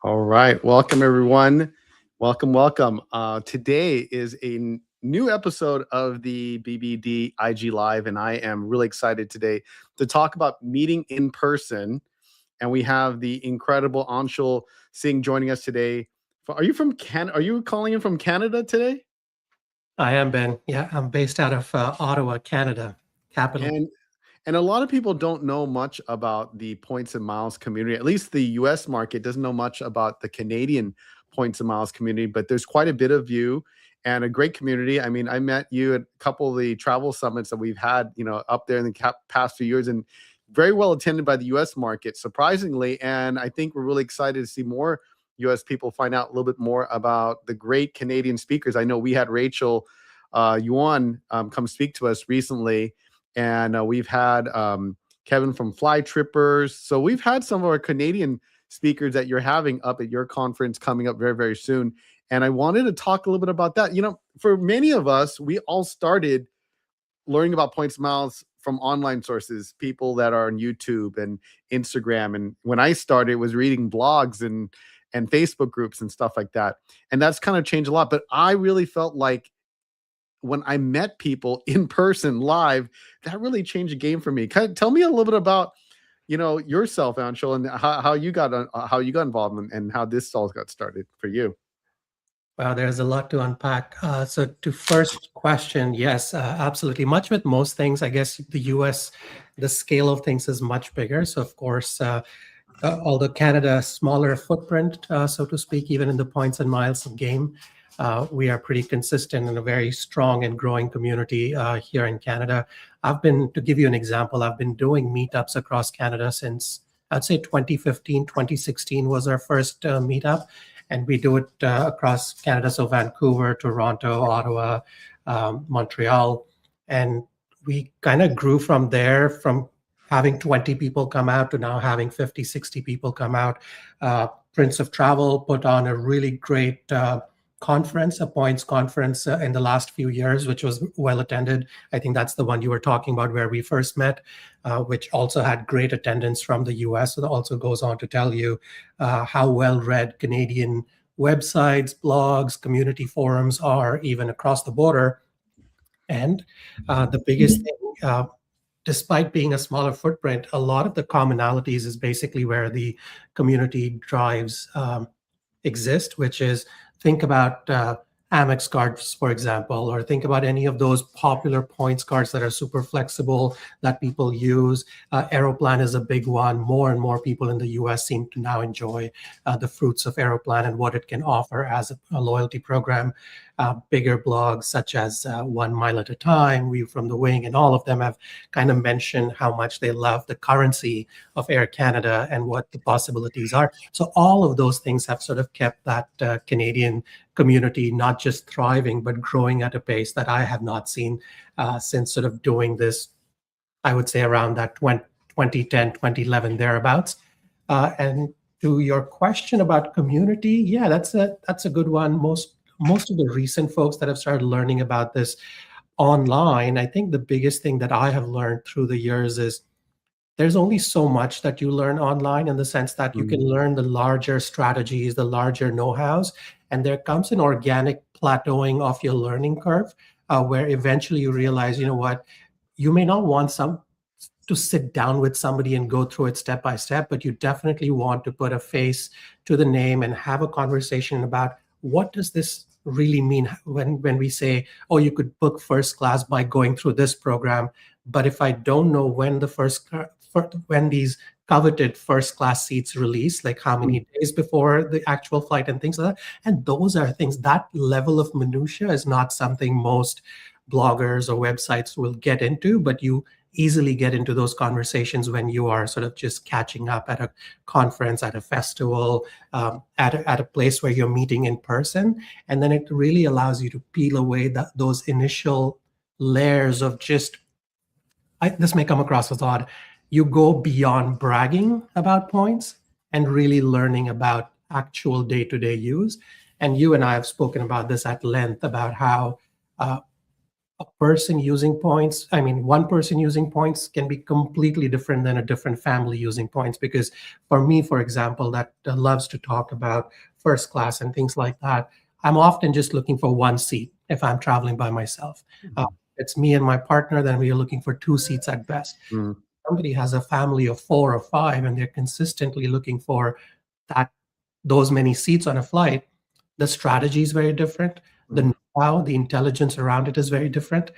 All right. Welcome, everyone. Welcome, welcome. Today is new episode of the BBD IG Live, and I am really excited today to talk about meeting in person. And we have the incredible Anshul Singh joining us today. Are you from Canada? Are you calling in from Canada today? I am, Ben. Yeah, I'm based out of Ottawa, Canada, capital. And and a lot of people don't know much about the points and miles community. At least the US market doesn't know much about the Canadian points and miles community, but there's quite a bit of you and a great community. I mean, I met you at a couple of the travel summits that we've had, up there in the past few years, and very well attended by the US market, surprisingly. And I think we're really excited to see more US people find out a little bit more about the great Canadian speakers. I know we had Rachel Yuan come speak to us recently, and we've had Kevin from Fly Trippers. So we've had some of our Canadian speakers that you're having up at your conference coming up very, very soon. And I wanted to talk a little bit about that. For many of us, we all started learning about points miles from online sources, people that are on YouTube and Instagram. And when I started, it was reading blogs and Facebook groups and stuff like that. And that's kind of changed a lot. But I really felt like when I met people in person live, that really changed the game for me. Tell me a little bit about, yourself, Anshul, and how you got involved and how this all got started for you. Wow, there's a lot to unpack. So to first question, yes, absolutely. Much with most things, I guess the US, the scale of things is much bigger. So of course, although Canada, smaller footprint, so to speak, even in the points and miles of game, we are pretty consistent and a very strong and growing community here in Canada. To give you an example, I've been doing meetups across Canada since, I'd say 2015, 2016 was our first meetup. And we do it across Canada, so Vancouver, Toronto, Ottawa, Montreal. And we kind of grew from there, from having 20 people come out to now having 50, 60 people come out. Prince of Travel put on a really great conference, a points conference in the last few years, which was well attended. I think that's the one you were talking about where we first met, which also had great attendance from the US. So that also goes on to tell you how well read Canadian websites, blogs, community forums are even across the border. And the biggest thing, despite being a smaller footprint, a lot of the commonalities is basically where the community drives exist, which is think about Amex cards, for example, or think about any of those popular points cards that are super flexible that people use. Aeroplan is a big one. More and more people in the US seem to now enjoy the fruits of Aeroplan and what it can offer as a loyalty program. Bigger blogs such as 1 Mile at a Time, View from the Wing, and all of them have kind of mentioned how much they love the currency of Air Canada and what the possibilities are. So all of those things have sort of kept that Canadian community not just thriving, but growing at a pace that I have not seen since sort of doing this, I would say around that 2010, 2011, thereabouts. And to your question about community, yeah, that's a good one. Most of the recent folks that have started learning about this online, I think the biggest thing that I have learned through the years is there's only so much that you learn online, in the sense that you can learn the larger strategies, the larger know-hows, and there comes an organic plateauing of your learning curve where eventually you realize, you know what, you may not want to sit down with somebody and go through it step by step, but you definitely want to put a face to the name and have a conversation about what does this really mean when we say, oh, you could book first class by going through this program, but if I don't know when when these coveted first class seats release, like how many days before the actual flight and things like that, and those are things, that level of minutia is not something most bloggers or websites will get into, but you easily get into those conversations when you are sort of just catching up at a conference, at a festival, at a place where you're meeting in person. And then it really allows you to peel away those initial layers of just, this may come across as odd, you go beyond bragging about points and really learning about actual day-to-day use. And you and I have spoken about this at length, about how a person using points, I mean, one person using points can be completely different than a different family using points. Because for me, for example, that loves to talk about first class and things like that, I'm often just looking for one seat if I'm traveling by myself. It's me and my partner, then we are looking for two seats at best. Mm. Somebody has a family of 4 or 5 and they're consistently looking for that those many seats on a flight, the strategy is very different. The know-how, the intelligence around it is very different.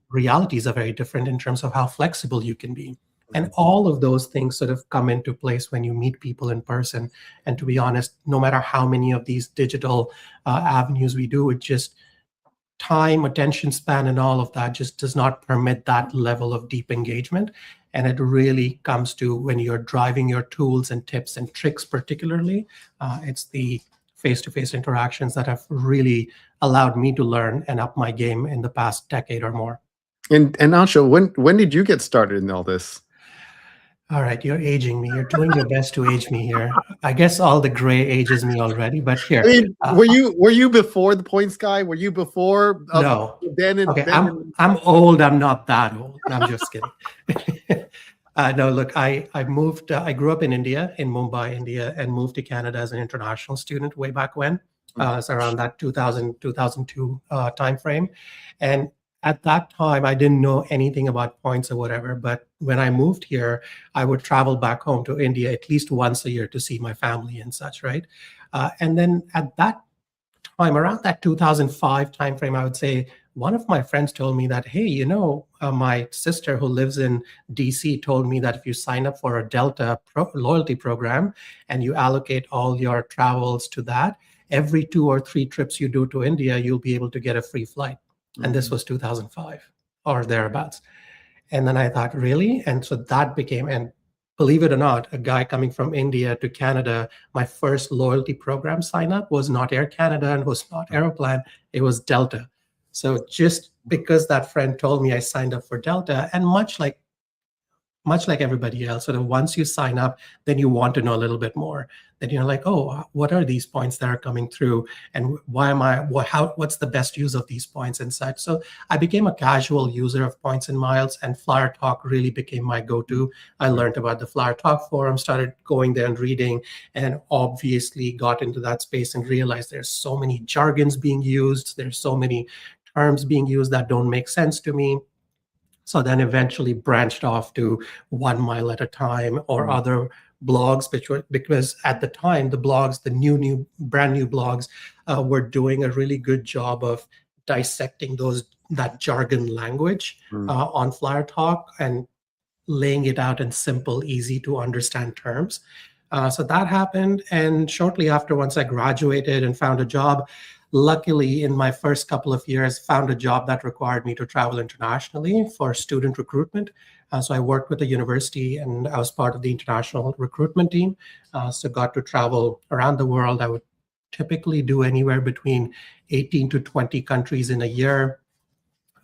Realities are very different in terms of how flexible you can be. And all of those things sort of come into place when you meet people in person. And to be honest, no matter how many of these digital avenues we do, it just time, attention span, and all of that just does not permit that level of deep engagement. And it really comes to when you're driving your tools and tips and tricks, particularly, it's the face-to-face interactions that have really allowed me to learn and up my game in the past decade or more. And Anshu, when did you get started in all this? All right, you're aging me. You're doing your best to age me here. I guess all the gray ages me already, but here. I mean, were you before the points guy? Were you before no. then and okay, then I'm old. I'm not that old. I'm just kidding. No, look, I moved. I grew up in India, in Mumbai, India, and moved to Canada as an international student way back when. It's around that 2000, 2002 time frame. And at that time, I didn't know anything about points or whatever. But when I moved here, I would travel back home to India at least once a year to see my family and such, right? And then at that time, around that 2005 timeframe, I would say one of my friends told me that, hey, my sister who lives in DC told me that if you sign up for a Delta loyalty program and you allocate all your travels to that, every 2 or 3 trips you do to India, you'll be able to get a free flight. And this was 2005 or thereabouts. And then I thought, really? And so that became, and believe it or not, a guy coming from India to Canada, my first loyalty program sign up was not Air Canada and was not Aeroplan, it was Delta. So just because that friend told me, I signed up for Delta, and much like everybody else, sort of once you sign up, then you want to know a little bit more. Then you're like, oh, what are these points that are coming through, and what's the best use of these points and such. So I became a casual user of points and miles, and Flyer Talk really became my go-to. I learned about the Flyer Talk forum, started going there and reading, and obviously got into that space and realized there's so many jargons being used, there's so many terms being used that don't make sense to me. So then eventually branched off to 1 Mile at a Time or other blogs, because at the time, the blogs, the brand new blogs were doing a really good job of dissecting that jargon language on Flyer Talk and laying it out in simple, easy to understand terms. So that happened. And shortly after, once I graduated and found a job, luckily, in my first couple of years, found a job that required me to travel internationally for student recruitment. So I worked with a university and I was part of the international recruitment team. So got to travel around the world. I would typically do anywhere between 18 to 20 countries in a year,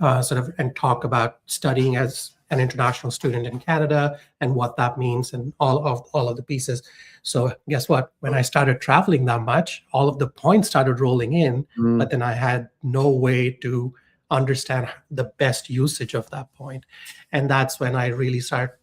and talk about studying as an international student in Canada and what that means and all of the pieces. So guess what? When I started traveling that much, all of the points started rolling in, but then I had no way to understand the best usage of that point. And that's when I really started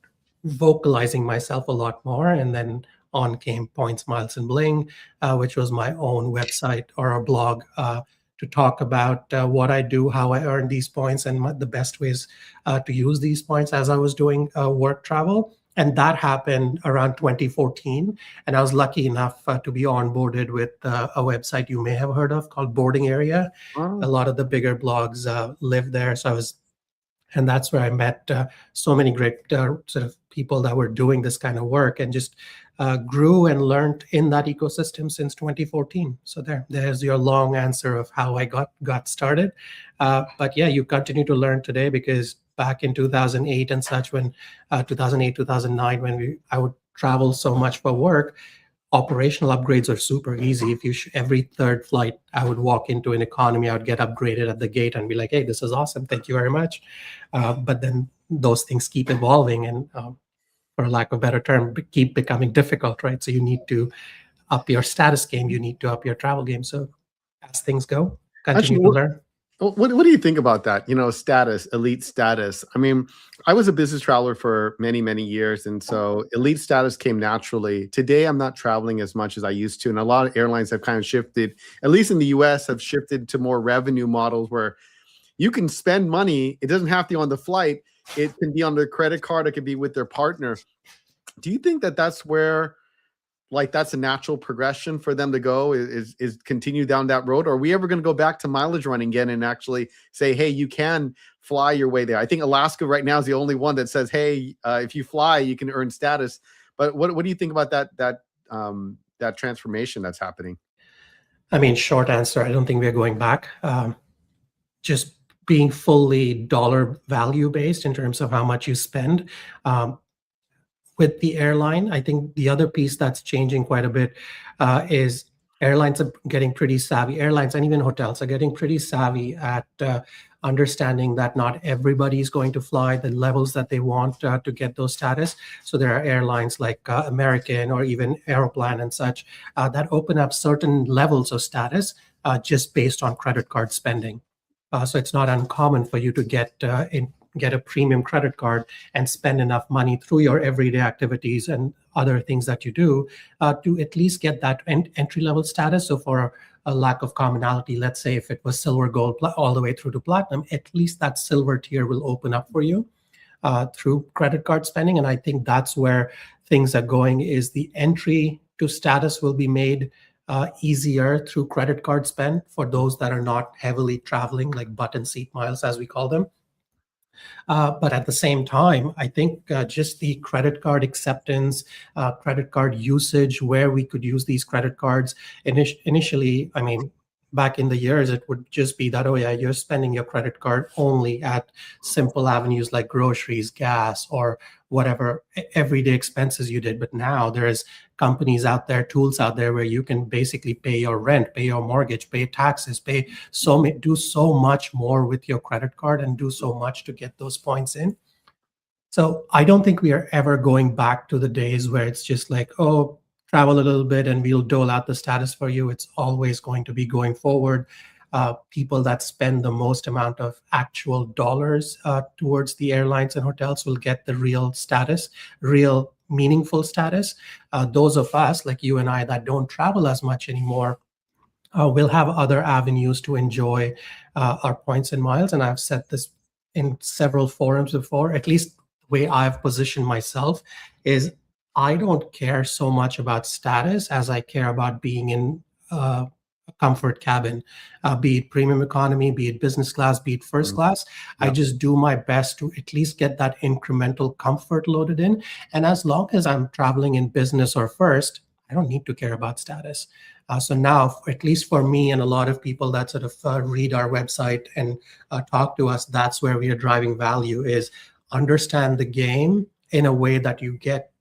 vocalizing myself a lot more. And then on came Points, Miles, and Bling, which was my own website or a blog to talk about what I do, how I earn these points, and the best ways to use these points as I was doing work travel. And that happened around 2014. And I was lucky enough to be onboarded with a website you may have heard of called Boarding Area. Wow. A lot of the bigger blogs live there. And that's where I met so many great sort of people that were doing this kind of work, and just grew and learned in that ecosystem since 2014. So there's your long answer of how I got started. But yeah, you continue to learn today, because back in 2008 and such, when 2008, 2009, when I would travel so much for work, operational upgrades are super easy. If every third flight, I would walk into an economy, I would get upgraded at the gate and be like, hey, this is awesome, thank you very much. But then those things keep evolving and, for lack of a better term, keep becoming difficult, right? So you need to up your status game, you need to up your travel game. So as things go, continue to learn. What do you think about that? Status, elite status. I mean, I was a business traveler for many, many years, and so elite status came naturally. Today, I'm not traveling as much as I used to, and a lot of airlines have kind of shifted, at least in the US, have shifted to more revenue models where you can spend money. It doesn't have to be on the flight. It can be on their credit card. It could be with their partner. Do you think that that's where, like, that's a natural progression for them to go, is continue down that road? Or are we ever going to go back to mileage running again and actually say, hey, you can fly your way there? I think Alaska right now is the only one that says, hey, if you fly, you can earn status. But what do you think about that transformation that's happening? I mean, short answer, I don't think we're going back. Just being fully dollar value based in terms of how much you spend. With the airline, I think the other piece that's changing quite a bit is airlines are getting pretty savvy. Airlines and even hotels are getting pretty savvy at understanding that not everybody is going to fly the levels that they want to get those status. So there are airlines like American or even Aeroplan and such that open up certain levels of status just based on credit card spending. So it's not uncommon for you to get a premium credit card and spend enough money through your everyday activities and other things that you do to at least get that entry level status. So for a lack of commonality, let's say if it was silver, gold, all the way through to platinum, at least that silver tier will open up for you through credit card spending. And I think that's where things are going, is the entry to status will be made easier through credit card spend for those that are not heavily traveling, like button seat miles, as we call them. But at the same time, I think just the credit card acceptance, credit card usage, where we could use these credit cards initially, I mean, back in the years, it would just be that, oh yeah, you're spending your credit card only at simple avenues like groceries, gas, or whatever everyday expenses you did. But now there's companies out there, tools out there where you can basically pay your rent, pay your mortgage, pay taxes, do so much more with your credit card and do so much to get those points in. So I don't think we are ever going back to the days where it's just like, oh, travel a little bit and we'll dole out the status for you. It's always going to be going forward. People that spend the most amount of actual dollars towards the airlines and hotels will get the real status, real meaningful status. Those of us like you and I that don't travel as much anymore will have other avenues to enjoy our points and miles. And I've said this in several forums before, at least the way I've positioned myself is I don't care so much about status as I care about being in a comfort cabin, be it premium economy, be it business class, be it first class. I just do my best to at least get that incremental comfort loaded in. And as long as I'm traveling in business or first, I don't need to care about status. So now, at least for me and a lot of people that sort of read our website and talk to us, that's where we are driving value, is understand the game in a way that you get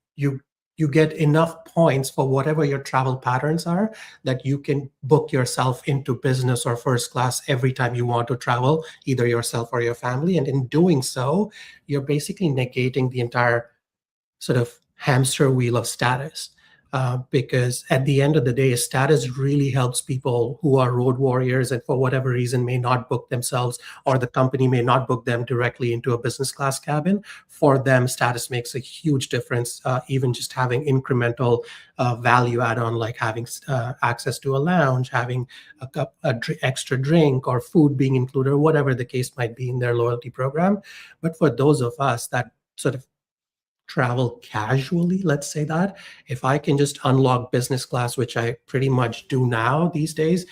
enough points for whatever your travel patterns are, that you can book yourself into business or first class every time you want to travel, either yourself or your family. And in doing so, you're basically negating the entire sort of hamster wheel of status. Because at the end of the day, status really helps people who are road warriors and for whatever reason may not book themselves, or the company may not book them directly into a business class cabin. For them, status makes a huge difference, even just having incremental value add-on, like having access to a lounge, having extra drink or food being included, or whatever the case might be in their loyalty program. But for those of us that sort of travel casually, let's say that, if I can just unlock business class, which I pretty much do now these days,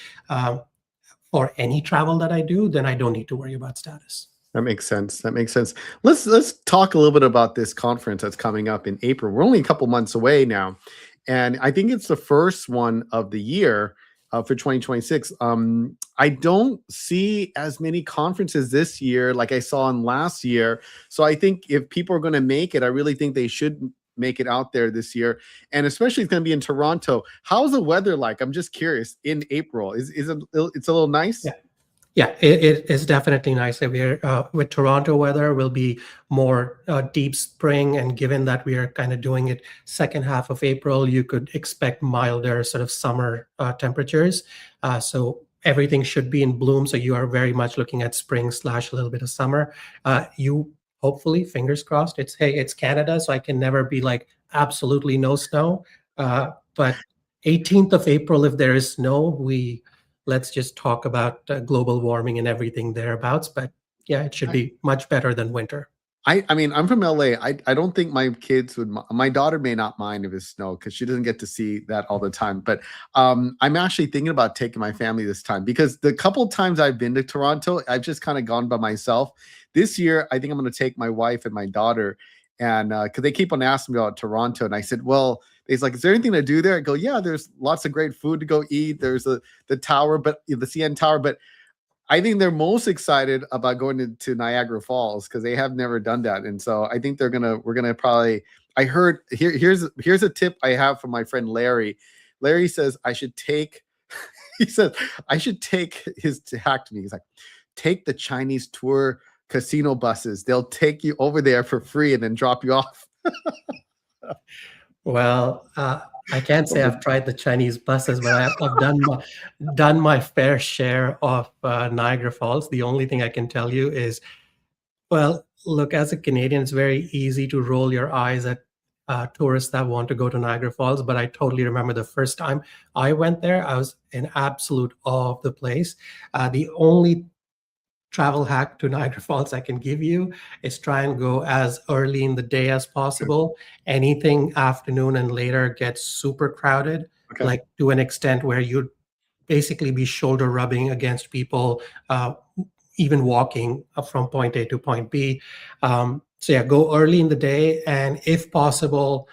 for any travel that I do, then I don't need to worry about status. That makes sense. That makes sense. Let's talk a little bit about this conference that's coming up in April. We're only a couple months away now, and I think it's the first one of the year for 2026. I don't see as many conferences this year like I saw in last year. So I think if people are going to make it, I really think they should make it out there this year. And especially it's going to be in Toronto. How's the weather like? I'm just curious. In April, is it? It's a little nice. Yeah. Yeah, it is definitely nice. We're with Toronto weather will be more deep spring, and given that we are kind of doing it second half of April, you could expect milder sort of summer temperatures. So everything should be in bloom. So you are very much looking at spring / a little bit of summer. You hopefully, fingers crossed, it's Canada, so I can never be like absolutely no snow. But 18th of April, if there is snow, let's just talk about global warming and everything thereabouts. But yeah, it should be much better than winter. I mean, I'm from LA. I don't think my kids would. My daughter may not mind if it's snow because she doesn't get to see that all the time. But I'm actually thinking about taking my family this time because the couple times I've been to Toronto, I've just kind of gone by myself. This year, I think I'm going to take my wife and my daughter, and because they keep on asking me about Toronto, and I said, well, he's like, is there anything to do there? I go, yeah, there's lots of great food to go eat. There's the tower, but the CN Tower, but I think they're most excited about going to Niagara Falls because they have never done that, and so I think we're gonna probably. I heard here's a tip I have from my friend Larry. Larry says I should take. He said I should take his hack to me. He's like, take the Chinese tour casino buses. They'll take you over there for free and then drop you off. Well, I can't say I've tried the Chinese buses, but I've done my fair share of Niagara Falls. The only thing I can tell you is, well, look, as a Canadian, it's very easy to roll your eyes at tourists that want to go to Niagara Falls. But I totally remember the first time I went there, I was in absolute awe of the place. The only travel hack to Niagara Falls I can give you is try and go as early in the day as possible. Anything afternoon and later gets super crowded, like to an extent where you'd basically be shoulder rubbing against people, even walking from point A to point B. So yeah, go early in the day, and if possible,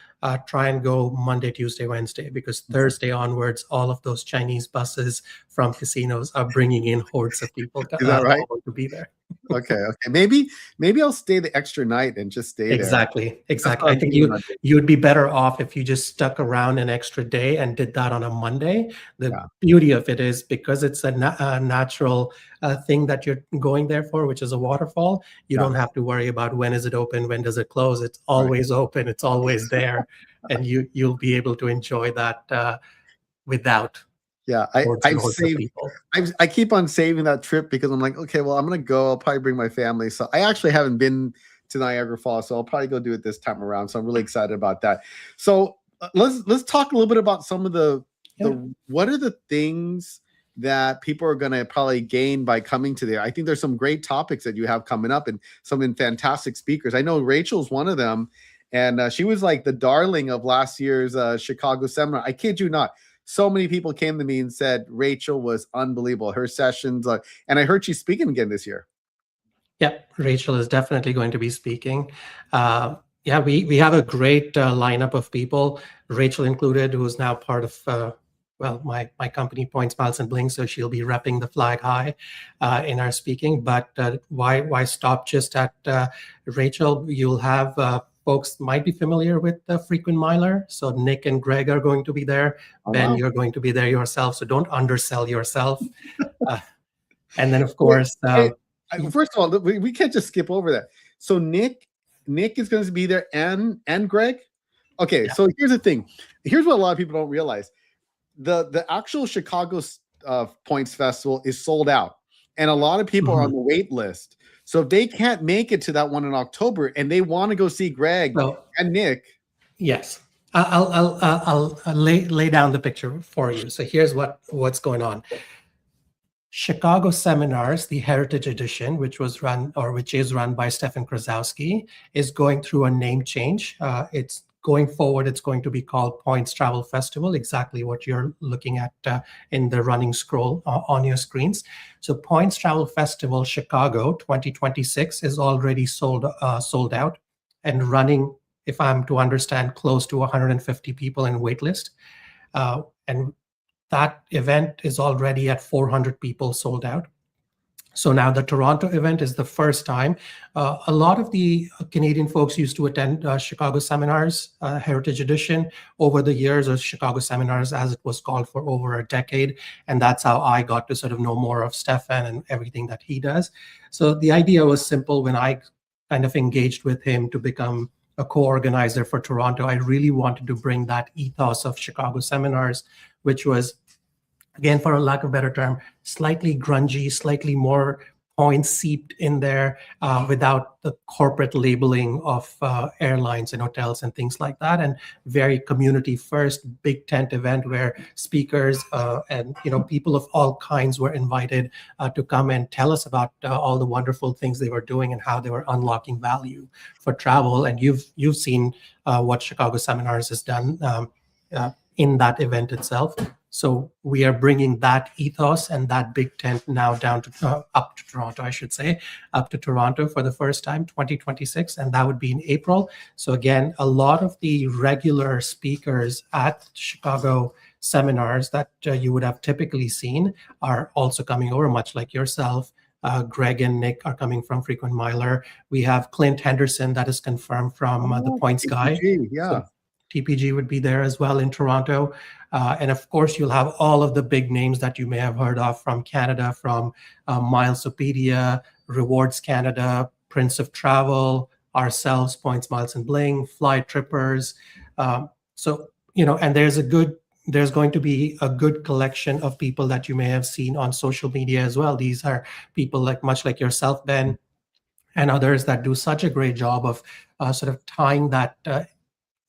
try and go Monday, Tuesday, Wednesday, because Thursday onwards, all of those Chinese buses from casinos are bringing in hordes of people Is that right? to be there. Okay. Maybe I'll stay the extra night and just stay there. Exactly. I think you'd be better off if you just stuck around an extra day and did that on a Monday. The beauty of it is because it's a natural thing that you're going there for, which is a waterfall. You don't have to worry about when is it open, when does it close. It's always open. It's always there, and you'll be able to enjoy that without. Yeah, I keep on saving that trip because I'm like, okay, well, I'm gonna go. I'll probably bring my family. So I actually haven't been to Niagara Falls, so I'll probably go do it this time around. So I'm really excited about that. So let's talk a little bit about some of the what are the things that people are gonna probably gain by coming to there. I think there's some great topics that you have coming up and some fantastic speakers. I know Rachel's one of them, and she was like the darling of last year's Chicago seminar. I kid you not. So many people came to me and said Rachel was unbelievable. Her sessions, and I heard she's speaking again this year. Yeah, Rachel is definitely going to be speaking. Yeah, we have a great lineup of people, Rachel included, who is now part of my company, Points, Miles, and Bling. So she'll be repping the flag high in our speaking. But why stop just at Rachel? You'll have folks might be familiar with the Frequent Miler. So Nick and Greg are going to be there. Ben, you're going to be there yourself. So don't undersell yourself. And then, of course, first of all, we can't just skip over that. So Nick is going to be there, and Greg. Okay, so here's the thing. Here's what a lot of people don't realize: the actual Chicago Points Festival is sold out, and a lot of people are on the wait list. So if they can't make it to that one in October, and they want to go see Greg and Nick, yes, I'll lay down the picture for you. So here's what's going on. Chicago Seminars, the Heritage Edition, which is run by Stefan Krasowski, is going through a name change. It's going forward, it's going to be called Points Travel Festival, exactly what you're looking at in the running scroll on your screens. So Points Travel Festival Chicago 2026 is already sold out and running, if I'm to understand, close to 150 people in waitlist. And that event is already at 400 people sold out. So now the Toronto event is the first time. A lot of the Canadian folks used to attend Chicago Seminars, Heritage Edition, over the years, or Chicago Seminars as it was called, for over a decade. And that's how I got to sort of know more of Stefan and everything that he does. So the idea was simple. When I kind of engaged with him to become a co-organizer for Toronto, I really wanted to bring that ethos of Chicago Seminars, which was again, for a lack of a better term, slightly grungy, slightly more points seeped in there, without the corporate labeling of airlines and hotels and things like that, and very community first, big tent event where speakers and people of all kinds were invited to come and tell us about all the wonderful things they were doing and how they were unlocking value for travel. And you've seen what Chicago Seminars has done in that event itself. So we are bringing that ethos and that big tent now down to up to Toronto, I should say, up to Toronto for the first time, 2026, and that would be in April. So again, a lot of the regular speakers at Chicago Seminars that you would have typically seen are also coming over, much like yourself. Greg and Nick are coming from Frequent Miler. We have Clint Henderson that is confirmed from the Points Guy. Yeah. So TPG would be there as well in Toronto. And of course, you'll have all of the big names that you may have heard of from Canada, from Milesopedia, Rewards Canada, Prince of Travel, ourselves, Points, Miles, and Bling, Fly Trippers. So, and there's going to be a good collection of people that you may have seen on social media as well. These are people much like yourself, Ben, and others that do such a great job of sort of tying that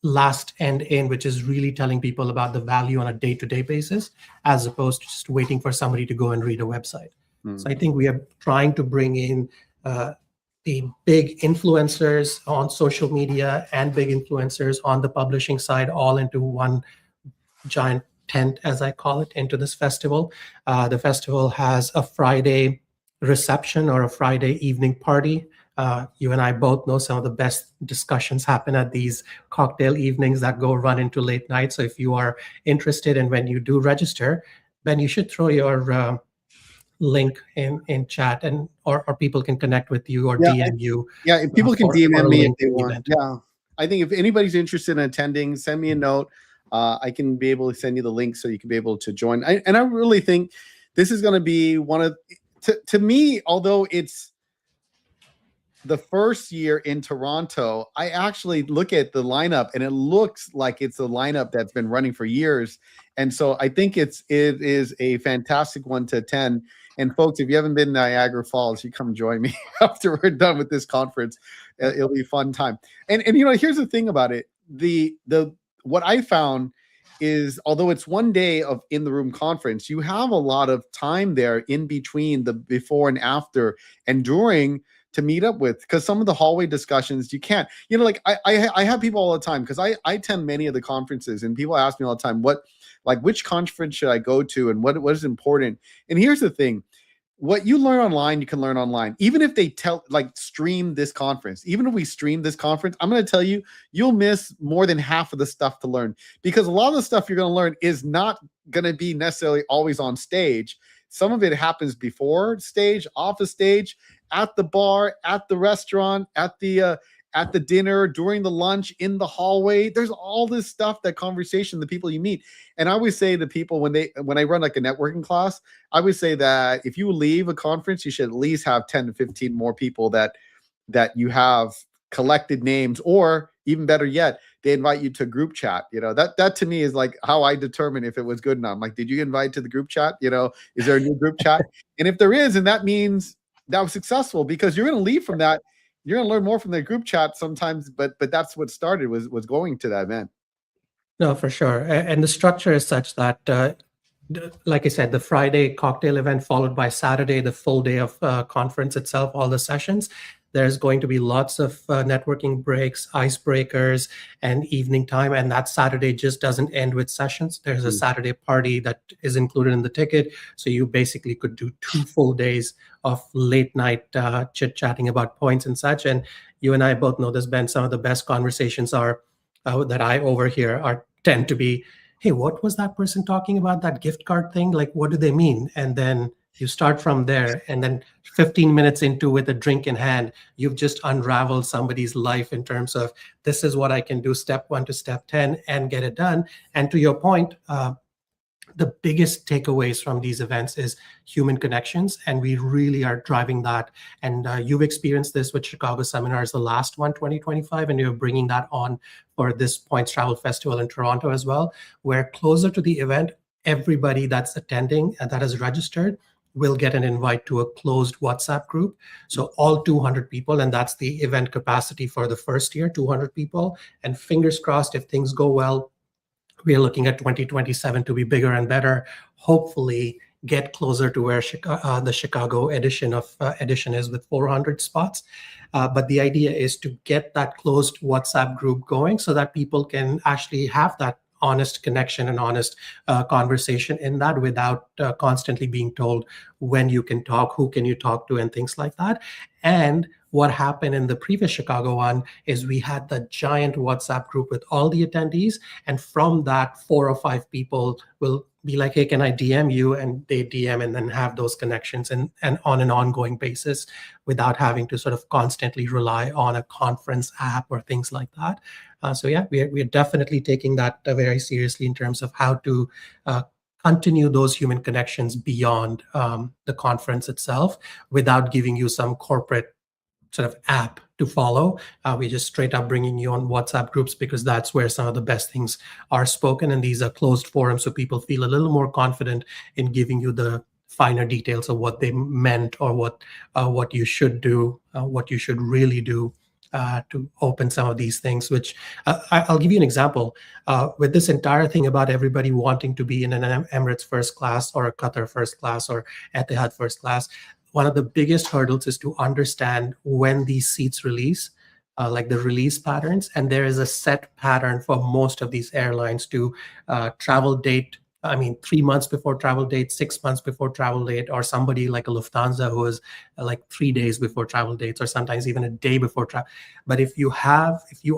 last end in, which is really telling people about the value on a day-to-day basis, as opposed to just waiting for somebody to go and read a website. So I think we are trying to bring in the big influencers on social media and big influencers on the publishing side all into one giant tent, as I call it, into this festival. The festival has a Friday reception or a Friday evening party. You and I both know some of the best discussions happen at these cocktail evenings that go run into late night. So if you are interested, and when you do register, Ben, you should throw your link in chat, and or people can connect with you or DM you. Yeah, if people can DM me if they want. Event. Yeah, I think if anybody's interested in attending, send me a note. I can be able to send you the link so you can be able to join. And I really think this is going to be one of, to me, although it's the first year in Toronto, I actually look at the lineup and it looks like it's a lineup that's been running for years. And so I think it is a fantastic one to attend. And folks, if you haven't been to Niagara Falls, you come join me after we're done with this conference. It'll be a fun time. And here's the thing about it. What I found is, although it's one day of in the room conference, you have a lot of time there in between the before and after and during to meet up with, because some of the hallway discussions you can't, I have people all the time, because I attend many of the conferences, and people ask me all the time, which conference should I go to and what is important. And here's the thing, what you learn online, you can learn online. Even if they stream this conference, even if we stream this conference, I'm going to tell you, you'll miss more than half of the stuff to learn, because a lot of the stuff you're going to learn is not going to be necessarily always on stage. Some of it happens before stage, off the stage, at the bar, at the restaurant, at the dinner, during the lunch, in the hallway. There's all this stuff, that conversation, the people you meet. And I always say to people when I run like a networking class, I would say that if you leave a conference, you should at least have 10 to 15 more people that you have collected names, or even better yet, they invite you to group chat. That to me is like how I determine if it was good enough. I'm like, did you invite to the group chat? Is there a new group chat? And if there is, and that means that was successful, because you're going to leave from that. You're going to learn more from the group chat sometimes, but that's what started was going to that event. No, for sure. And the structure is such that, like I said, the Friday cocktail event followed by Saturday, the full day of conference itself, all the sessions. There's going to be lots of networking breaks, icebreakers, and evening time. And that Saturday just doesn't end with sessions. There's a Saturday party that is included in the ticket. So you basically could do 2 full days of late night chit-chatting about points and such. And you and I both know there's been some of the best conversations that I overhear tend to be, hey, what was that person talking about, that gift card thing? Like, what do they mean? And then you start from there, and then 15 minutes into, with a drink in hand, you've just unraveled somebody's life in terms of, this is what I can do, step 1 to step 10, and get it done. And to your point, the biggest takeaways from these events is human connections, and we really are driving that. And you've experienced this with Chicago Seminars, the last one, 2025, and you're bringing that on for this Points Travel Festival in Toronto as well, where closer to the event, everybody that's attending and that is registered will get an invite to a closed WhatsApp group. So all 200 people, and that's the event capacity for the first year, 200 people. And fingers crossed, if things go well, we are looking at 2027 to be bigger and better. Hopefully, get closer to where the Chicago edition is with 400 spots. But the idea is to get that closed WhatsApp group going so that people can actually have that honest connection and honest conversation in that without constantly being told when you can talk, who can you talk to, and things like that. And what happened in the previous Chicago one is we had the giant WhatsApp group with all the attendees. And from that, 4 or 5 people will be like, hey, can I DM you? And they DM and then have those connections and on an ongoing basis without having to sort of constantly rely on a conference app or things like that. So yeah, we're definitely taking that very seriously in terms of how to continue those human connections beyond the conference itself without giving you some corporate sort of app to follow. We just straight up bringing you on WhatsApp groups because that's where some of the best things are spoken. And these are closed forums, so people feel a little more confident in giving you the finer details of what they meant or what you should do, what you should really do to open some of these things, which I'll give you an example. With this entire thing about everybody wanting to be in an Emirates first class or a Qatar first class or Etihad first class, one of the biggest hurdles is to understand when these seats release, like the release patterns. And there is a set pattern for most of these airlines to travel date. 3 months before travel date, 6 months before travel date, or somebody like a Lufthansa who is like 3 days before travel dates, or sometimes even a day before travel. But if you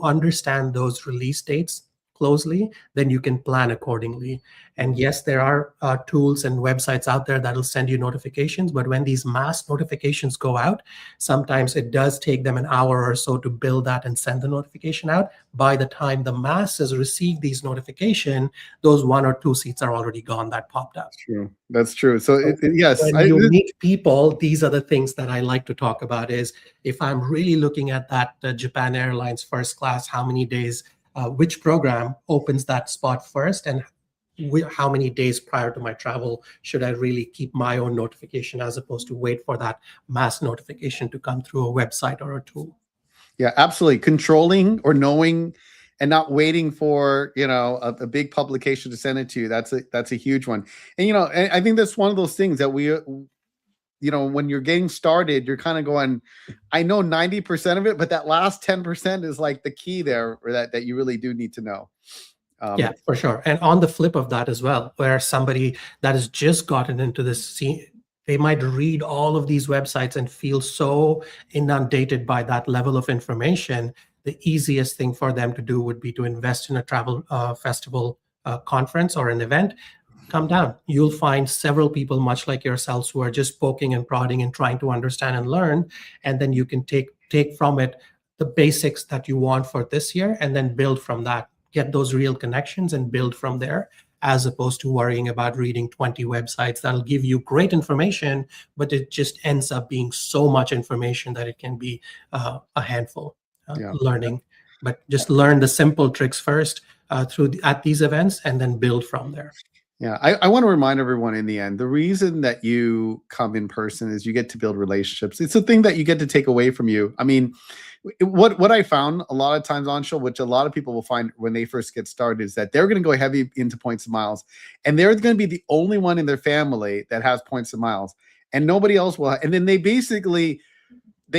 understand those release dates closely, then you can plan accordingly. And yes, there are tools and websites out there that'll send you notifications, but when these mass notifications go out, sometimes it does take them an hour or so to build that and send the notification out. By the time the masses receive these notifications, those 1 or 2 seats are already gone that popped up. True. That's true. So yes, when you meet people, these are the things that I like to talk about. Is if I'm really looking at that Japan Airlines first class, how many days, which program opens that spot first, and how many days prior to my travel should I really keep my own notification as opposed to wait for that mass notification to come through a website or a tool? Yeah, absolutely. Controlling or knowing and not waiting for, a big publication to send it to you. That's a huge one. And, I think that's one of those things that when you're getting started, you're kind of going, I know 90% of it, but that last 10% is like the key there, or that you really do need to know. Yeah, for sure. And on the flip of that as well, where somebody that has just gotten into this scene, they might read all of these websites and feel so inundated by that level of information. The easiest thing for them to do would be to invest in a travel festival conference or an event. Come down. You'll find several people much like yourselves who are just poking and prodding and trying to understand and learn. And then you can take from it the basics that you want for this year and then build from that. Get those real connections and build from there, as opposed to worrying about reading 20 websites that'll give you great information, but it just ends up being so much information that it can be a handful learning. But just learn the simple tricks first at these events and then build from there. Yeah, I want to remind everyone in the end, the reason that you come in person is you get to build relationships. It's a thing that you get to take away from you. I mean, what I found a lot of times, Anshul, which a lot of people will find when they first get started, is that they're going to go heavy into points and miles, and they're going to be the only one in their family that has points and miles, and nobody else will. And then they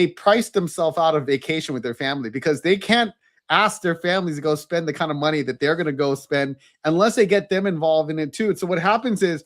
price themselves out of vacation with their family because they can't ask their families to go spend the kind of money that they're going to go spend unless they get them involved in it too. So what happens is,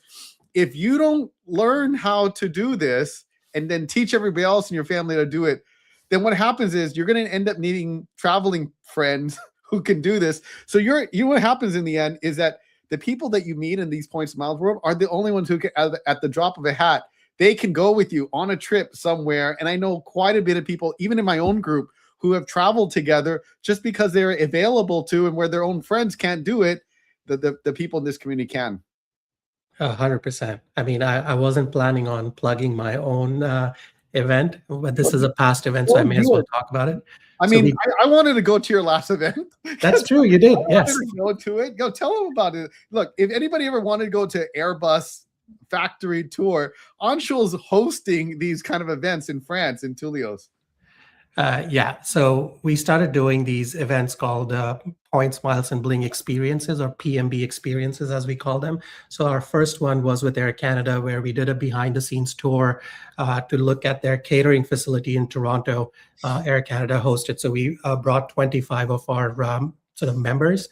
if you don't learn how to do this and then teach everybody else in your family to do it, then what happens is you're going to end up needing traveling friends who can do this. So what happens in the end is that the people that you meet in these points and miles world are the only ones who can, at the drop of a hat, they can go with you on a trip somewhere. And I know quite a bit of people, even in my own group, who have traveled together just because they're available to, and where their own friends can't do it, the people in this community can. 100%. I mean, I wasn't planning on plugging my own event, but this is a past event, so What I was may as well yours? talk about it. I So mean, I wanted to go to your last event. that's true. You did, I yes. wanted to go to it. Go tell them about it. Look, if anybody ever wanted to go to Airbus factory tour, Anshul's hosting these kind of events in France, in Toulouse. Yeah, so we started doing these events called Points, Miles, and Bling Experiences, or PMB experiences, as we call them. So our first one was with Air Canada, where we did a behind-the-scenes tour to look at their catering facility in Toronto. Air Canada hosted, so we brought 25 of our sort of members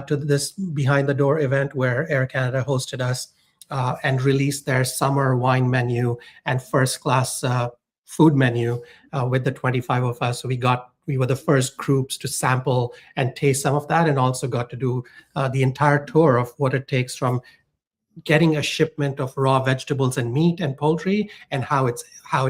to this behind-the-door event where Air Canada hosted us and released their summer wine menu and first-class food menu with the 25 of us. So we were the first groups to sample and taste some of that, and also got to do the entire tour of what it takes from getting a shipment of raw vegetables and meat and poultry, and how it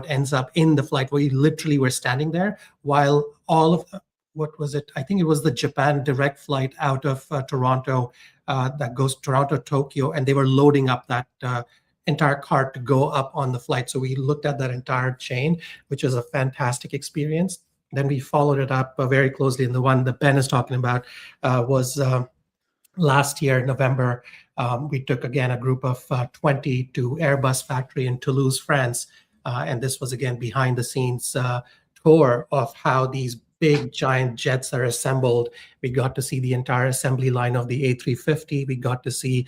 ends up in the flight. We literally were standing there while all of what was it? I think it was the Japan direct flight out of Toronto that goes Toronto, Tokyo, and they were loading up that entire cart to go up on the flight. So we looked at that entire chain, which was a fantastic experience. Then we followed it up very closely. And the one that Ben is talking about was last year, November. We took, again, a group of 20 to Airbus factory in Toulouse, France. And this was, again, behind the scenes tour of how these big giant jets are assembled. We got to see the entire assembly line of the A350. We got to see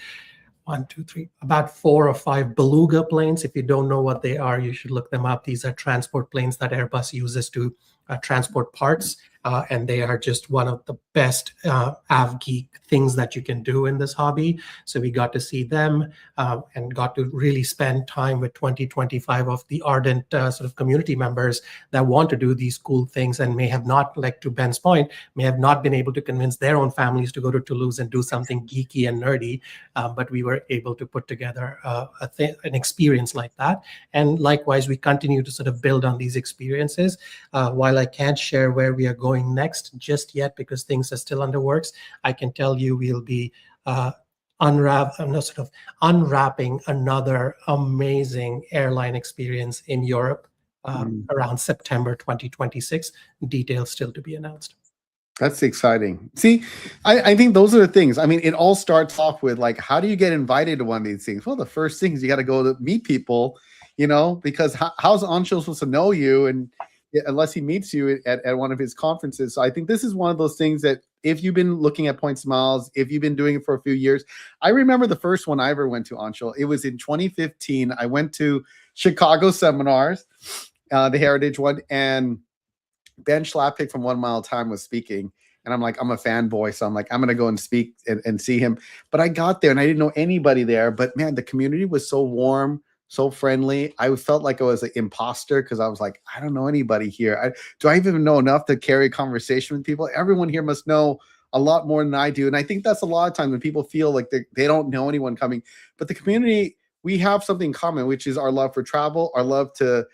about 4 or 5 Beluga planes. If you don't know what they are, you should look them up. These are transport planes that Airbus uses to transport parts, and they are just one of the best AvGeek things that you can do in this hobby. So we got to see them and got to really spend time with 25 of the ardent sort of community members that want to do these cool things and may have not, like to Ben's point, may have not been able to convince their own families to go to Toulouse and do something geeky and nerdy, but we were able to put together an experience like that. And likewise, we continue to sort of build on these experiences. While I can't share where we are going next just yet because things are still under works, I can tell you we'll be unwrapping another amazing airline experience in Europe around September 2026. Details still to be announced. That's exciting. See, I think those are the things. I mean, it all starts off with, like, how do you get invited to one of these things? Well, the first thing is you got to go to meet people, because how's Anshul supposed to know you and unless he meets you at one of his conferences? So I think this is one of those things that if you've been looking at Points Miles, if you've been doing it for a few years, I remember the first one I ever went to, Anshul. It was in 2015. I went to Chicago seminars, the Heritage one, and Ben Schlappick from 1 Mile Time was speaking. And I'm like, I'm a fanboy. So I'm like, I'm going to go and speak and see him. But I got there and I didn't know anybody there. But man, the community was so warm, so friendly. I felt like I was an imposter because I was like, I don't know anybody here. Do I even know enough to carry a conversation with people? Everyone here must know a lot more than I do. And I think that's a lot of times when people feel like they don't know anyone coming. But the community, we have something in common, which is our love for travel, our love to,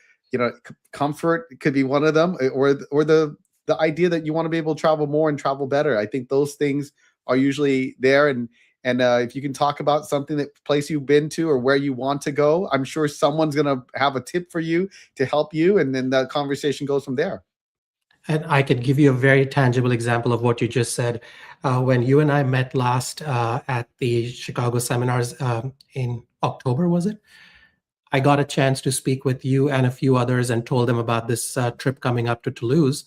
comfort could be one of them, or the idea that you want to be able to travel more and travel better. I think those things are usually there. And if you can talk about something, that place you've been to or where you want to go, I'm sure someone's going to have a tip for you to help you. And then the conversation goes from there. And I could give you a very tangible example of what you just said. When you and I met last at the Chicago seminars in October, was it? I got a chance to speak with you and a few others and told them about this trip coming up to Toulouse.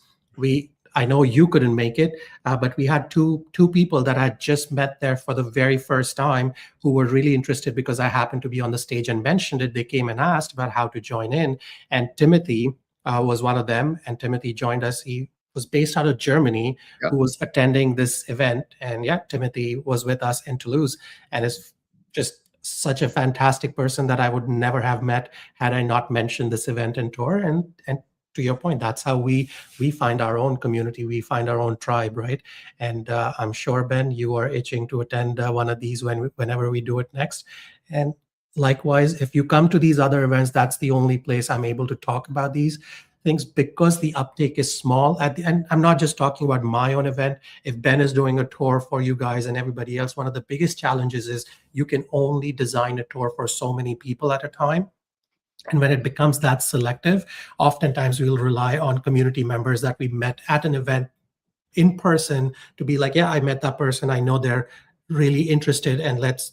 I know you couldn't make it, but we had two people that I just met there for the very first time who were really interested because I happened to be on the stage and mentioned it. They came and asked about how to join in. And Timothy was one of them. And Timothy joined us. He was based out of Germany, who was attending this event. And yeah, Timothy was with us in Toulouse and is just such a fantastic person that I would never have met had I not mentioned this event and tour. And to your point, that's how we find our own community. We find our own tribe, right? And I'm sure, Ben, you are itching to attend one of these whenever we do it next. And likewise, if you come to these other events, that's the only place I'm able to talk about these things because the uptake is small. And I'm not just talking about my own event. If Ben is doing a tour for you guys and everybody else, one of the biggest challenges is you can only design a tour for so many people at a time. And when it becomes that selective, oftentimes we'll rely on community members that we met at an event in person to be like, yeah, I met that person. I know they're really interested, and let's,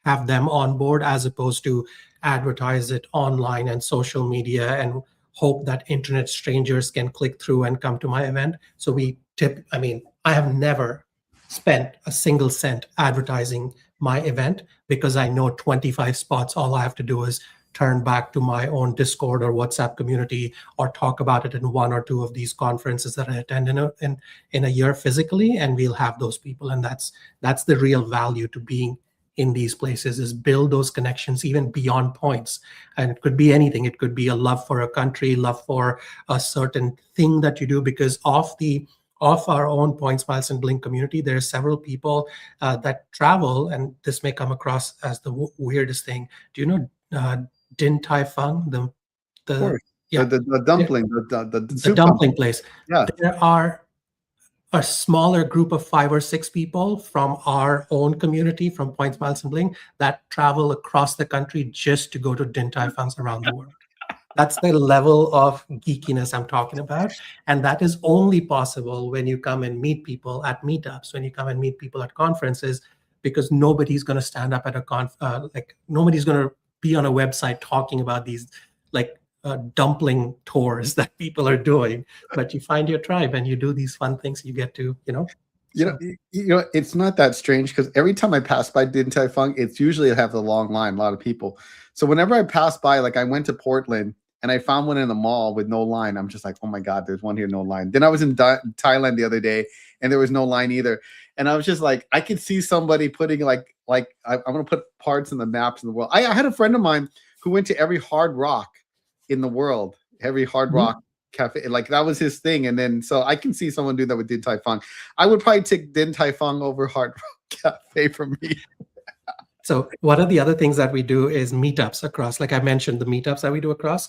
have them on board, as opposed to advertise it online and social media and hope that internet strangers can click through and come to my event. So I have never spent a single cent advertising my event, because I know 25 spots, all I have to do is turn back to my own Discord or WhatsApp community, or talk about it in one or two of these conferences that I attend in a year physically, and we'll have those people. And that's the real value to being in these places, is build those connections even beyond points. And it could be anything. It could be a love for a country, love for a certain thing that you do. Because of our own Points, Miles, and Blink community, there are several people that travel, and this may come across as the weirdest thing. Do you know Din Tai Fung, Of the course. yeah, The dumpling, the the soup dumpling place? Yeah. There are a smaller group of 5 or 6 people from our own community, from Points, Miles, and Blink, that travel across the country just to go to Din Tai Fungs around the world. That's the level of geekiness I'm talking about. And that is only possible when you come and meet people at meetups, when you come and meet people at conferences, because nobody's going to stand up at a nobody's going to be on a website talking about these dumpling tours that people are doing. But you find your tribe and you do these fun things. You get to, it's not that strange, because every time I pass by Din Tai Fung, it's usually I have a long line, a lot of people. So whenever I pass by, like I went to Portland and I found one in the mall with no line, I'm just like, oh my God, there's one here, no line. Then I was in Thailand the other day and there was no line either. And I was just like, I could see somebody putting I'm going to put parts in the maps in the world. I had a friend of mine who went to every Hard Rock in the world, every Hard Rock cafe, like that was his thing. And then so I can see someone do that with Din Tai Fung. I would probably take Din Tai Fung over Hard Rock Cafe for me. So one of the other things that we do is meetups across, like I mentioned, the meetups that we do across.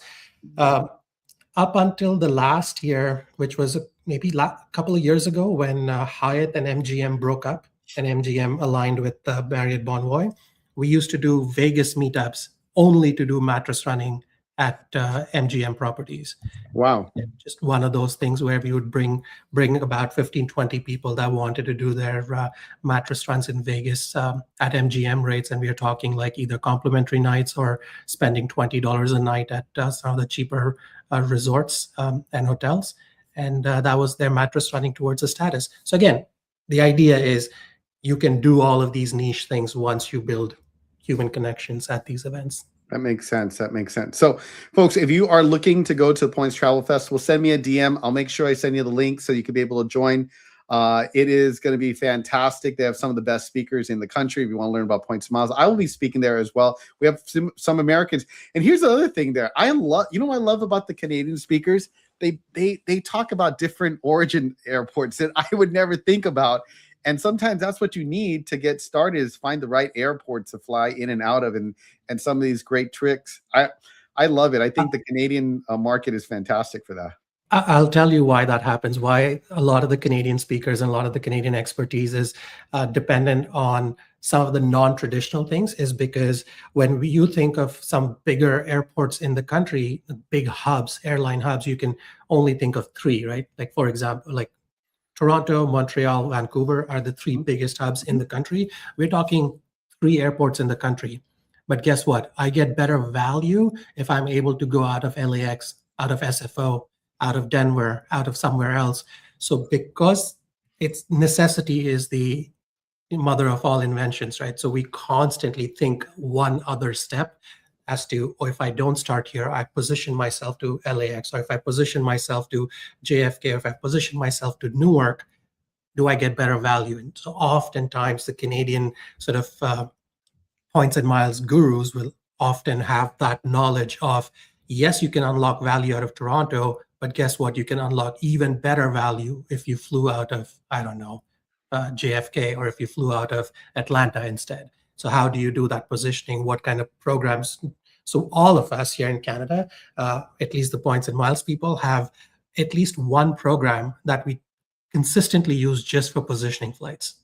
Up until the last year, which was maybe a couple of years ago, when Hyatt and MGM broke up and MGM aligned with Marriott Bonvoy, we used to do Vegas meetups only to do mattress running at MGM properties. Wow. Just one of those things where we would bring about 15, 20 people that wanted to do their mattress runs in Vegas at MGM rates. And we are talking like either complimentary nights or spending $20 a night at some of the cheaper resorts and hotels. And that was their mattress running towards a status. So again, the idea is you can do all of these niche things once you build human connections at these events. That makes sense. So, folks, if you are looking to go to the Points Travel Festival, send me a DM. I'll make sure I send you the link so you can be able to join. It is going to be fantastic. They have some of the best speakers in the country. If you want to learn about Points Miles, I will be speaking there as well. We have some Americans. And here's the other thing there. I love about the Canadian speakers? They talk about different origin airports that I would never think about. And sometimes that's what you need to get started, is find the right airport to fly in and out of, and some of these great tricks. I love it. I think the Canadian market is fantastic for that. I'll tell you why that happens, why a lot of the Canadian speakers and a lot of the Canadian expertise is dependent on some of the non-traditional things, is because when you think of some bigger airports in the country, big hubs, airline hubs, you can only think of 3, right? Like, for example, like Toronto, Montreal, Vancouver are the 3 biggest hubs in the country. We're talking 3 airports in the country. But guess what? I get better value if I'm able to go out of LAX, out of SFO, out of Denver, out of somewhere else. So because it's necessity is the mother of all inventions, right? So we constantly think one other step as to, if I don't start here, I position myself to LAX, or if I position myself to JFK, or if I position myself to Newark, do I get better value? And so oftentimes the Canadian sort of Points and Miles gurus will often have that knowledge of, yes, you can unlock value out of Toronto, but guess what? You can unlock even better value if you flew out of, I don't know, JFK, or if you flew out of Atlanta instead. So how do you do that positioning? What kind of programs? So all of us here in Canada, at least the Points and Miles people, have at least one program that we consistently use just for positioning flights.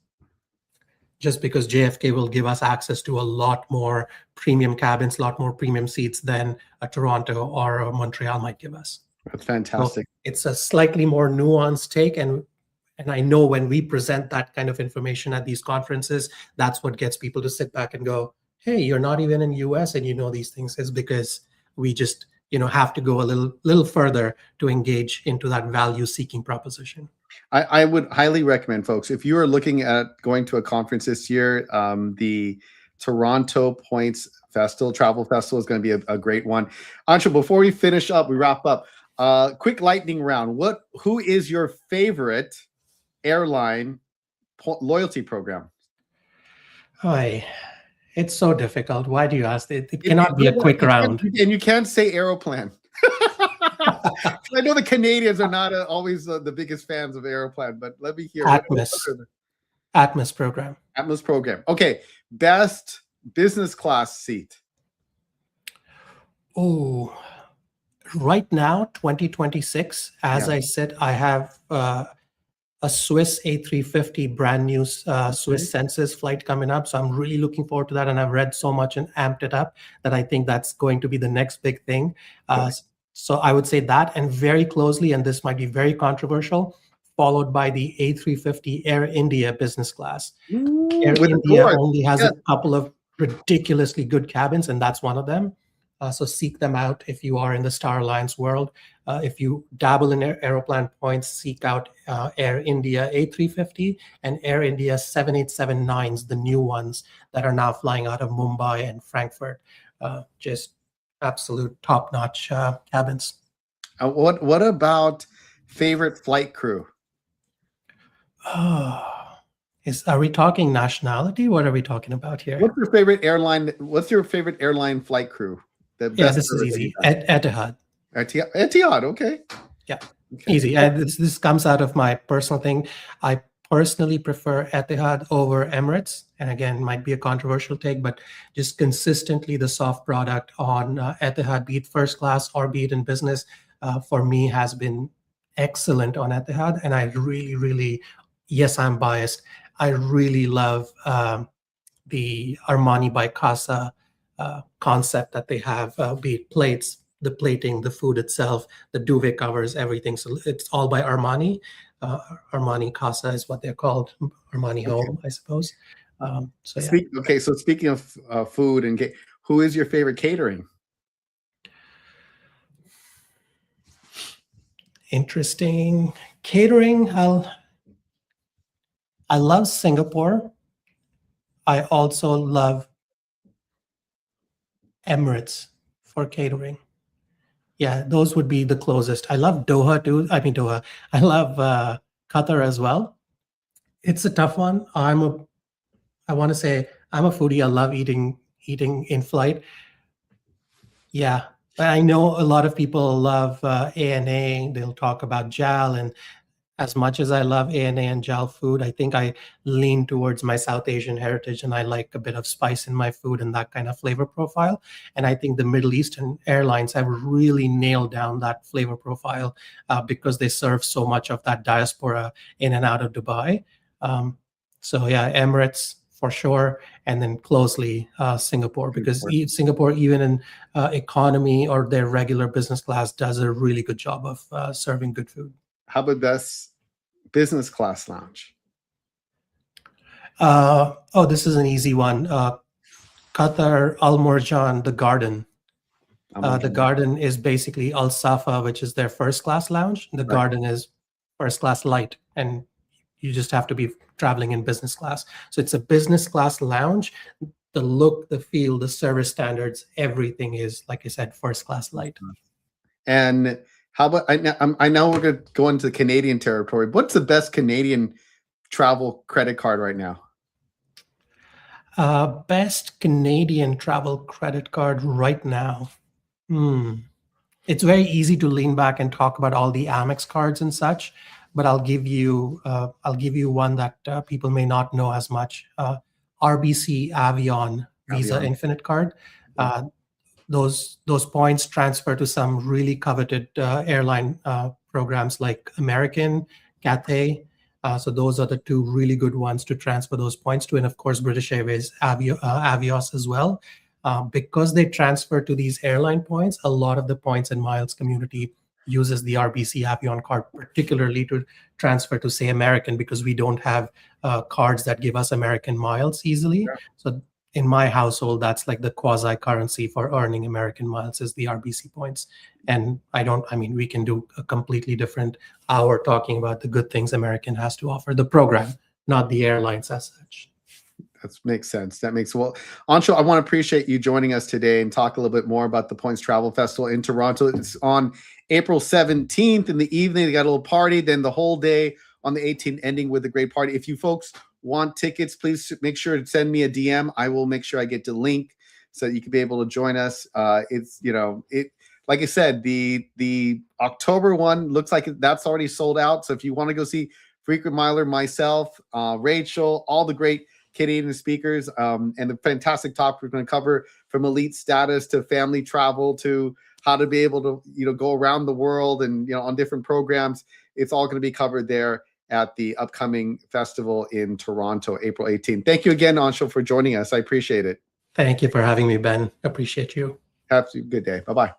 just because JFK will give us access to a lot more premium cabins, a lot more premium seats than a Toronto or a Montreal might give us. That's So fantastic. it's a slightly more nuanced take, and I know when we present that kind of information at these conferences, that's what gets people to sit back and go, "Hey, you're not even in US and you know these things," is because we just have to go a little further to engage into that value-seeking proposition. I would highly recommend, folks, if you are looking at going to a conference this year, the Toronto Points Festival, Travel Festival is going to be a great one. Anshul, before we finish up, we wrap up. Quick lightning round. Who is your favorite airline loyalty program? Hi. It's so difficult. Why do you ask? It cannot be a quick round. And you can't say Aeroplan. I know the Canadians are not always the biggest fans of Aeroplan, but let me hear. Atmos program. Atmos program. Okay. Best business class seat. Oh, right now, 2026, as I said, I have a Swiss A350 brand new Swiss Senses flight coming up. So I'm really looking forward to that. And I've read so much and amped it up that I think that's going to be the next big thing. So I would say that, and very closely, and this might be very controversial, followed by the A350 Air India business class. Air India only has a couple of ridiculously good cabins, and that's one of them. So seek them out if you are in the Star Alliance world. If you dabble in Aeroplan points, seek out Air India A350 and Air India 787-9s, the new ones that are now flying out of Mumbai and Frankfurt. Just absolute top-notch cabins. What about favorite flight crew? Are we talking nationality? What are we talking about here? What's your favorite airline? What's your favorite airline flight crew? This is easy. Etihad. Etihad, okay. Yeah, okay. Easy. This comes out of my personal thing. I personally prefer Etihad over Emirates. And again, might be a controversial take, but just consistently the soft product on Etihad, be it first class or be it in business, for me has been excellent on Etihad. And I really, really, yes, I'm biased. I really love the Armani by Casa concept that they have, be it plates, the plating, the food itself, the duvet covers, everything. So it's all by Armani. Armani Casa is what they're called, Armani Home, I suppose. So speaking of food and who is your favorite catering? Interesting. Catering, I love Singapore. I also love Emirates for catering. Yeah, those would be the closest. I love Doha too. I love Qatar as well. It's a tough one. I want to say I'm a foodie. I love eating in flight. Yeah, but I know a lot of people love ANA. They'll talk about JAL, and as much as I love ANA and JAL food, I think I lean towards my South Asian heritage, and I like a bit of spice in my food and that kind of flavor profile. And I think the Middle Eastern airlines have really nailed down that flavor profile because they serve so much of that diaspora in and out of Dubai. So yeah, Emirates for sure, and then closely Singapore, because Singapore, even in economy or their regular business class, does a really good job of serving good food. How about best business class lounge? This is an easy one. Qatar Al Morjan, the Garden. The Garden is basically Al Safa, which is their first class lounge. The Garden is first class light, and you just have to be traveling in business class. So it's a business class lounge. The look, the feel, the service standards, everything is, like I said, first class light. And how about, I know we're going to go into Canadian territory. What's the best Canadian travel credit card right now? Best Canadian travel credit card right now. It's very easy to lean back and talk about all the Amex cards and such, but I'll give you one that people may not know as much. RBC Avion Visa Infinite card. Those points transfer to some really coveted airline programs like American, Cathay. So those are the two really good ones to transfer those points to. And of course, British Airways, Avios as well. Because they transfer to these airline points, a lot of the points and miles community uses the RBC Avion card, particularly to transfer to, say, American, because we don't have cards that give us American miles easily. Yeah. So in my household, that's like the quasi currency for earning American miles is the RBC points. And we can do a completely different hour talking about the good things American has to offer, the program, not the airlines as such. That makes sense. Well, Anshul, I want to appreciate you joining us today and talk a little bit more about the Points Travel Festival in Toronto. It's on April 17th in the evening. They got a little party, then the whole day on the 18th, ending with a great party. If you folks want tickets, please make sure to send me a DM. I will make sure I get the link so that you can be able to join us. Like I said, the October one looks like that's already sold out. So if you want to go see Frequent Miler, myself, Rachel, all the great Canadian speakers, and the fantastic topic we're going to cover, from elite status to family travel to how to be able to go around the world and on different programs. It's all going to be covered there at the upcoming festival in Toronto, April 18th. Thank you again, Anshul, for joining us. I appreciate it. Thank you for having me, Ben. Appreciate you. Have a good day. Bye-bye.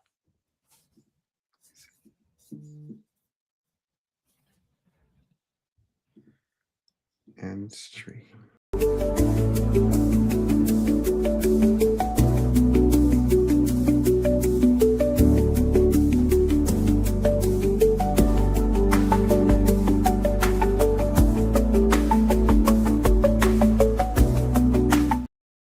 And stream.